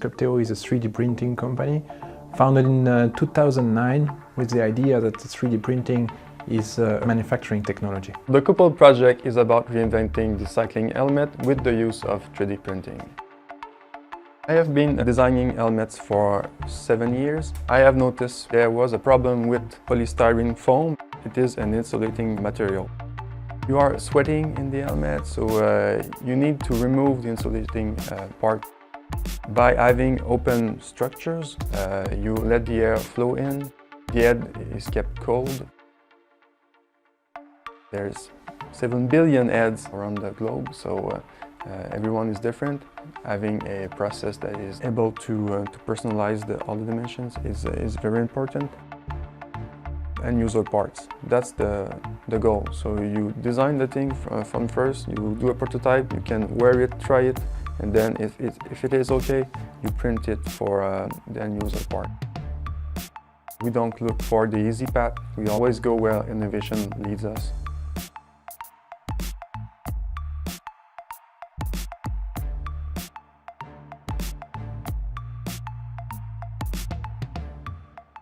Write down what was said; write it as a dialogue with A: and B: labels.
A: Sculpteo is a 3D printing company founded in 2009 with the idea that 3D printing is manufacturing technology.
B: The Kupol project is about reinventing the cycling helmet with the use of 3D printing. I have been designing helmets for 7 years. I have noticed there was a problem with polystyrene foam. It is an insulating material. You are sweating in the helmet, so you need to remove the insulating part. By having open structures, you let the air flow in. The head is kept cold. There's 7 billion heads around the globe, so everyone is different. Having a process that is able to personalize all the dimensions is very important. And user parts, that's the goal. So you design the thing from first, you do a prototype, you can wear it, try it, and then if it is okay, you print it for the end user part. We don't look for the easy path, we always go where innovation leads us.